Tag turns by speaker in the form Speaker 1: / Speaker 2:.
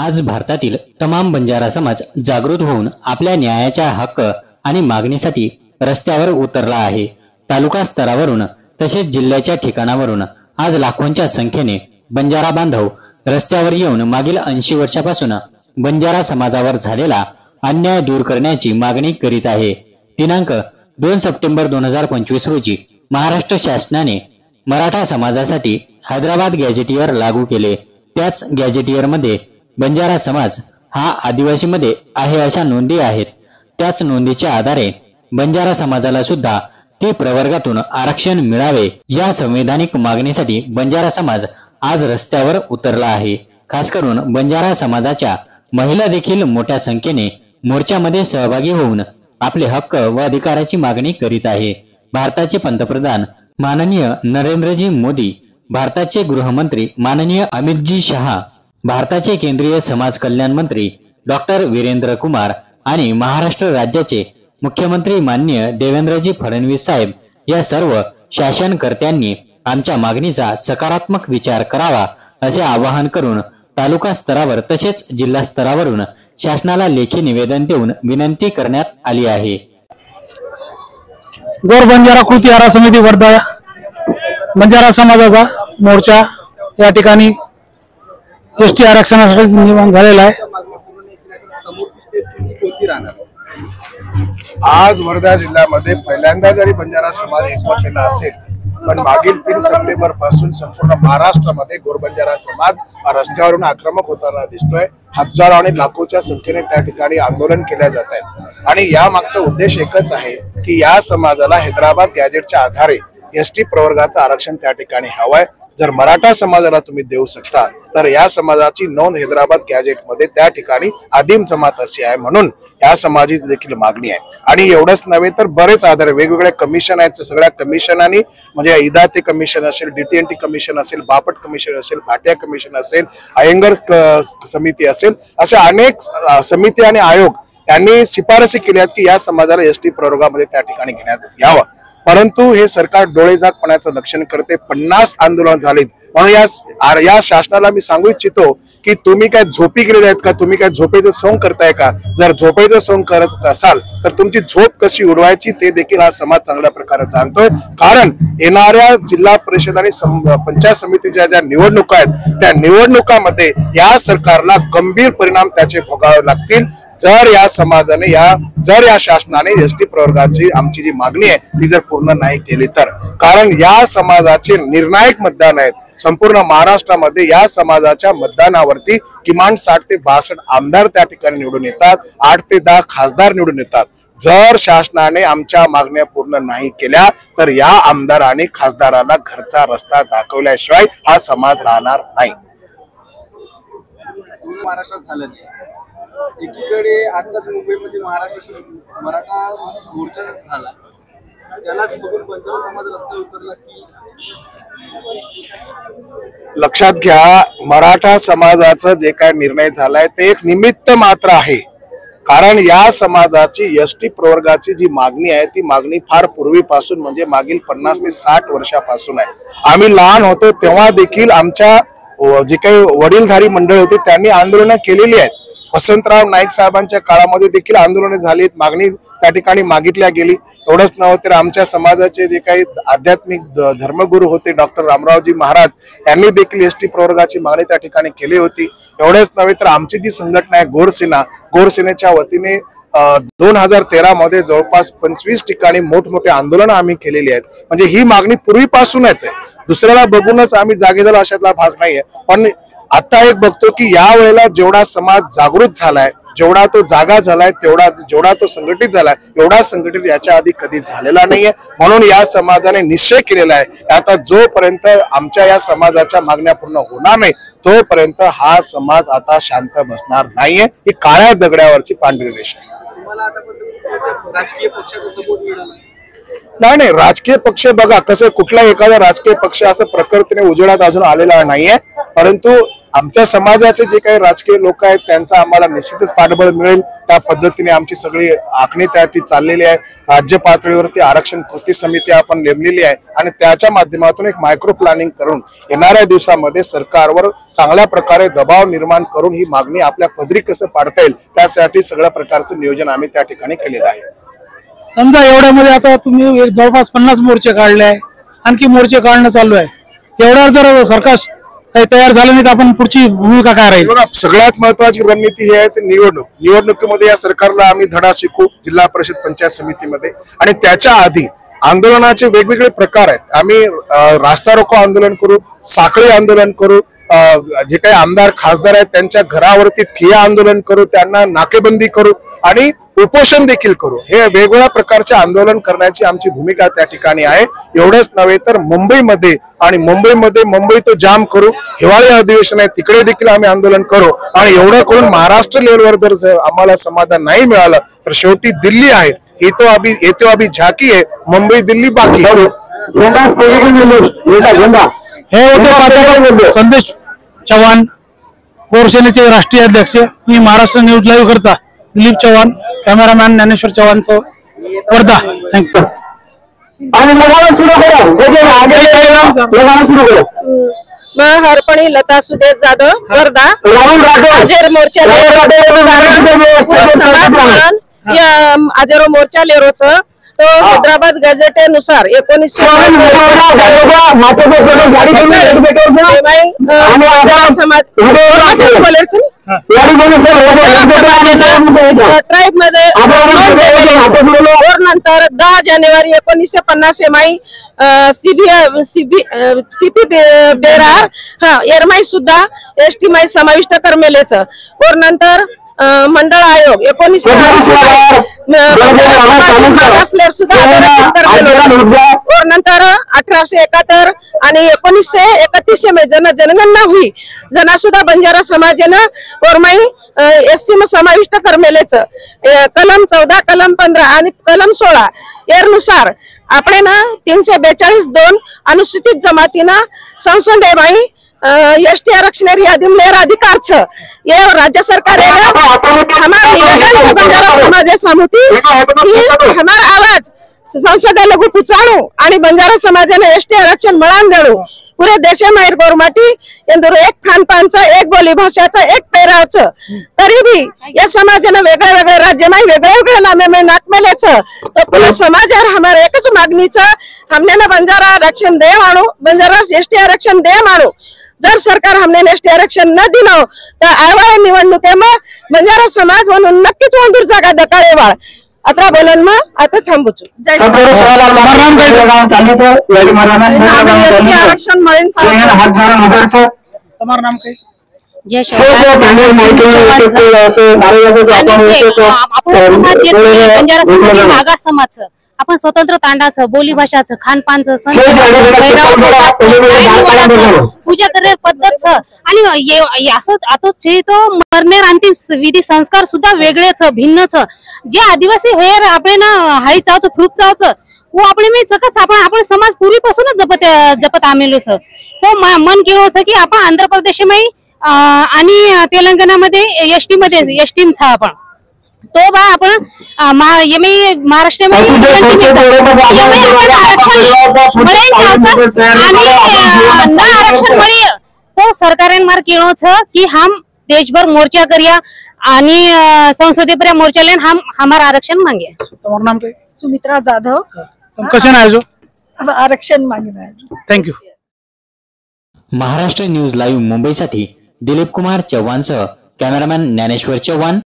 Speaker 1: आज भारतातील तमाम बंजारा समाज जागृत होऊन आपल्या न्यायाच्या हक्क आणि मागणीसाठी रस्त्यावर उतरला आहे। तालुका स्तरावरून तसेच जिल्ह्याच्या ठिकाणावरून आज लाखोंच्या संख्येने बंजारा बांधव रस्त्यावर येऊन मागील 80 वर्षापासून बंजारा समाजावर झालेला अन्याय दूर करण्याची मागणी करीत आहे। दिनांक 2 सप्टेंबर 2025 रोजी महाराष्ट्र शासनाने मराठा समाजासाठी हैदराबाद गॅझेटियर लागू केले। त्याच गॅझेटियरमध्ये बंजारा समाज हा आदिवासीमध्ये आहे अशा नोंदी आहेत। त्याच नोंदीच्या आधारे बंजारा समाजाला सुद्धा ती प्रवर्गातून आरक्षण मिळावे या संवैधानिक मागणीसाठी बंजारा समाज आज रस्त्यावर उतरला आहे। खास करून बंजारा समाजाच्या महिला देखील मोठ्या संख्येने मोर्चामध्ये सहभागी होऊन आपले हक्क व अधिकाराची मागणी करीत आहे। भारताचे पंतप्रधान माननीय नरेंद्रजी मोदी, भारताचे गृहमंत्री माननीय अमितजी शहा, भारताचे केंद्रीय समाज कल्याण मंत्री डॉक्टर वीरेंद्र कुमार आणि महाराष्ट्र राज्याचे मुख्यमंत्री माननीय देवेंद्रजी फडणवीस साहेब या सर्व शासनकर्त्यांनी आमच्या मागणीचा सकारात्मक विचार करावा असे आवाहन करून तालुका स्तरावर तसेच जिल्हा स्तरावरून शासनाला लेखी निवेदन देऊन विनंती करण्यात आली आहे।
Speaker 2: गौर बंजारा कृती आराखडा समिती वर्धा बंजारा समाजाचा मोर्चा या ठिकाणी एसटी आरक्षणासाठी निर्माण झालेला आहे।
Speaker 3: आज वर्धा जिल्ह्यामध्ये पहिल्यांदा जरी बंजारा समाज एकवटलेला असेल, पण मागील 3 सप्टेंबर पासून संपूर्ण महाराष्ट्रामध्ये गोरबंजारा समाज रस्त्यावरून आक्रमक होताना दिसतोय। हजारो आणि लाखोच्या संख्येने त्या ठिकाणी आंदोलन केले जात आहेत आणि या मागचा उद्देश एकच आहे की या समाजाला हैदराबाद गॅजेटच्या आधारे एसटी प्रवर्गाचं आरक्षण त्या ठिकाणी हवंय। जर मराठा समाजाला तुम्ही देऊ शकता तर या समाजाची नोंद हैदराबाद गॅजेटमध्ये त्या ठिकाणी आदिम जमात अशी आहे, म्हणून या समाजाची देखील मागणी आहे। आणि एवढंच नव्हे तर बरेच आधार वेगवेगळे कमिशन आहेत, सगळ्या कमिशनांनी म्हणजे इदाते कमिशन असेल, डीटीएनटी कमिशन असेल, बापट कमिशन असेल, भाटिया कमिशन असेल, अयंगर समिती असेल, अशा अनेक समिती आणि आयोग यांनी शिफारसी केल्या की या समाजाला एसटी प्रवर्गामध्ये त्या ठिकाणी घेण्यात यावं। परंतु हे सरकार डोळेझाकपणाचं लक्षण करते। 50 आंदोलन झालीत, म्हणून या शासनाला मी सांगू इच्छितो की तुम्ही काय झोपी गेलेले आहेत का? तुम्ही काय झोपेचं सोंग करताय का? जर झोपेचं सोंग करत असाल तर तुमची झोप कशी उडवायची ते देखील हा समाज चांगल्या प्रकारे जाणतोय। कारण येणाऱ्या जिल्हा परिषद आणि पंचायत समितीच्या ज्या निवडणुका आहेत त्या निवडणुकामध्ये या सरकारला गंभीर परिणाम त्याचे भोगावे लागतील जर या समाजाने जर या शासनाने एसटी प्रवर्गाची आमची जी मागणी आहे ती जर पूर्ण नाही केली तर। कारण या समाजाचे निर्णायक मतदान आहेत संपूर्ण महाराष्ट्रामध्ये। या समाजाच्या मतदानावरती किमान 60 ते 62 आमदार त्या ठिकाणी निवडून येतात, 8 ते 10 खासदार निवडून येतात। जर शासनाने आमच्या मागण्या पूर्ण नाही केल्या तर या आमदार आणि खासदाराला घरचा रस्ता दाखवल्याशिवाय हा समाज राहणार नाही।
Speaker 4: महाराष्ट्रात झालं नाही, एकीकडे आताच मुंबईमध्ये महाराष्ट्र मराठा मोर्चा झाला, त्यालाच बघून बंजारा समाज रस्त्यावर उतरला की
Speaker 3: लक्षात घ्या, मराठा समाजाचा जे काय निर्णय झालाय ते एक निमित्त मात्र आहे। कारण या समाजाची एसटी प्रवर्गाची जी मागणी आहे ती मागणी फार पूर्वीपासून म्हणजे मागील 50 ते 60 वर्षापासून आहे। आम्ही लहान होतो तेव्हा देखील आमच्या जे काही वडीलधारी मंडळ होते त्यांनी आंदोलनं केलेली आहेत। वसंतराव नाईक साहेबांच्या काळामध्ये देखील आंदोलने झालीत, मागणी त्या ठिकाणी मागितल्या गेली। एवढंच नव्हे तर आमच्या समाजाचे जे काही आध्यात्मिक धर्मगुरू होते डॉक्टर रामरावजी महाराज यांनी देखील एसटी प्रवर्गाची मागणी त्या ठिकाणी केली होती। एवढंच नव्हे तर आमची जी संघटना आहे गोरसेनेच्या वतीने 2013 मध्ये जवळपास 25 ठिकाणी मोठमोठे आंदोलन आम्ही केलेली आहेत। म्हणजे ही मागणी पूर्वीपासूनच आहे, दुसऱ्याला बघूनच आम्ही जागे झालो अशातला भाग नाहीये। पण आता एक बघतो की या वेळेला जेवढा समाज जागृत झालाय, जेवढा तो जागा झालाय, जेवढा तो संघटित झालाय, एवढा संघटित याच्या आधी कधी झालेला नाहीये। म्हणून या समाजाने निश्चय केलेला आहे आता जोपर्यंत आमच्या या समाजाच्या मागण्या पूर्ण होणार नाही तोपर्यंत हा समाज आता शांत बसणार नाहीये। ही काळ्या दगडावरची पांढरी रेषा आहे।
Speaker 4: तुम्हाला आता राजकीय पक्षाचा सपोर्ट मिळाला
Speaker 3: नाही, राजकीय पक्ष बघा कसं कुठला एखादा राजकीय पक्ष असं प्रकृतीने उजेडात अजून आलेला नाहीये, परंतु आमच्या समाजाचे जे काही राजकीय लोक आहेत त्यांचा आम्हाला निश्चितच पाठबळ मिळेल. त्या पद्धतीने आमची सगळी आखणी त्याची चाललेली आहे. राज्य पातळीवरती आरक्षण कृती समिती आपण नेमलेली आहे आणि त्याच्या माध्यमातून एक मायक्रो प्लॅनिंग करून येणाऱ्या दिवसामध्ये सरकारवर चांगल्या प्रकारे दबाव निर्माण करून ही मागणी आपल्या पदरी कसं पाडता येईल त्यासाठी सगळ्या प्रकारचं नियोजन आम्ही त्या ठिकाणी केलेलं आहे.
Speaker 2: समजा एवढ्यामध्ये आता तुम्ही जवळपास 50 मोर्चे काढले आहे, आणखी मोर्चे काढणं चालू आहे. एवढ्यावर जर सरकार काही तयार झालं नाही तर आपण पुढची भूमिका काय राहील?
Speaker 3: बघा, सगळ्यात महत्वाची रणनीती ही आहे ती निवडणुकीमध्ये या सरकारला आम्ही धडा शिकू जिल्हा परिषद पंचायत समितीमध्ये. आणि त्याच्या आधी आंदोलनाचे वेगवेगळे प्रकार आहेत. आम्ही रास्ता रोको आंदोलन करू, साखळी आंदोलन करू, जे काही आमदार खासदार आहेत त्यांच्या घरावरती ठिय्या आंदोलन करू, त्यांना नाकेबंदी करू आणि उपोषण देखील करू. हे वेगवेगळ्या प्रकारचे आंदोलन करण्याची आमची भूमिका त्या ठिकाणी आहे. एवढंच नव्हे तर मुंबईमध्ये मुंबई तो जाम करू, हिवाळी अधिवेशन आहे तिकडे देखील आम्ही आंदोलन करू. आणि एवढं करून महाराष्ट्र लेवलवर जर आम्हाला समाधान नाही मिळालं तर शेवटी दिल्ली आहे, ये तो अभी झाकी आहे, मुंबई दिल्ली बाकी.
Speaker 2: हे होते प्राध्यापक संदेश चव्हाण, गोरसेनेचे राष्ट्रीय अध्यक्ष. मी महाराष्ट्र न्यूज लाईव्ह करता दिलीप चव्हाण, कॅमेरामॅन ज्ञानेश्वर चव्हाणचं वर्धा. थँक्यू.
Speaker 5: मैं हरपणी लता सुदेश जाधव वर्धा आजेर मोर्चा आजेरो मोर्चा लेरोच तो हैदराबाद गॅझेटेनुसार 19 ट्राईब मध्ये नंतर 10 जानेवारी 1950 एमआई सीपी बेरार एरमाई सुद्धा एसटी माई समाविष्ट करमेलेच. और नंतर मंडळ आयोग 19 और नंतर 1871 आणि 1931 में जनगणना हुई. जना सुद्धा बंजारा समाजानं ओरमाई एससी में समाविष्ट करमेलेच. कलम 14, कलम 15 आणि कलम 16 यानुसार આપણે ना 342(2) अनुसूचित जमातीना संसद एबाई एसटी आरक्षण यादी लेर अधिकार छ. ये राज्य सरकार हमारा निवेदन बंजारा समाज सामुती हमारा आवाज संसदेला लघु पुचाणू आणि बंजारा समाजाने एसटी आरक्षण मिळान देणू. पुरे देशामाहेर गोरमाटी ಎಂದರು एक खानपानचं, एक बोली भाषाचं, एक पेहरावचं. तरी भी या समाजाने वेगळ्या राज्यमाई वेगळ्या नामे नाकमेलेचं. तर पुरे समाजावर हमारे एकच मागणीचं हमने ना बंजारा आरक्षण दे मानू, बंजारा एसटी आरक्षण दे मानू. जर सरकार हमने एसटी आरक्षण न दिलं तर आवाळ्या निवडणुकीमध्ये बंजारा समाज म्हणून नक्कीच वंदूर जागा दकाळेवाळ. आता बोलन मग आता थांबूचू. आरक्षण मिळेल.
Speaker 2: તમારું નામ કઈ?
Speaker 6: बंजारा समाज मागास समाजचं आपण स्वतंत्र तांडाचं, बोली भाषाचं, खानपानचं, पूजा करण्याची पद्धत आणि असं आता तो मरनेर अंतिम विधी संस्कार सुद्धा वेगळेच भिन्नच. जे आदिवासी हेर आपण ना हाई चावचं फ्रूट चावचं वो आपले मी चकच आपण समाज पूर्वीपासूनच जपत आमेलो छ. तो मन केवळ की आपण आंध्र प्रदेशमध्ये आणि तेलंगणामध्ये एसटी छ आपण तो बा आपण महाराष्ट्रामध्ये आरक्षण मिळे तो सरकारांमार केळो छ की हम देशभर मोर्चा करिया आणि संसदेपर्यंत मोर्चा लेन हम हमारा आरक्षण मांगे.
Speaker 2: તમારું નામ કઈ?
Speaker 5: सुमित्रा जाधव.
Speaker 2: તમે कशाने आयो?
Speaker 5: आरक्षण मागणार.
Speaker 2: थँक्यू.
Speaker 1: महाराष्ट्र न्यूज लाईव्ह मुंबईसाठी दिलीप कुमार चव्हाणसह कॅमेरामॅन ज्ञानेश्वर चव्हाण.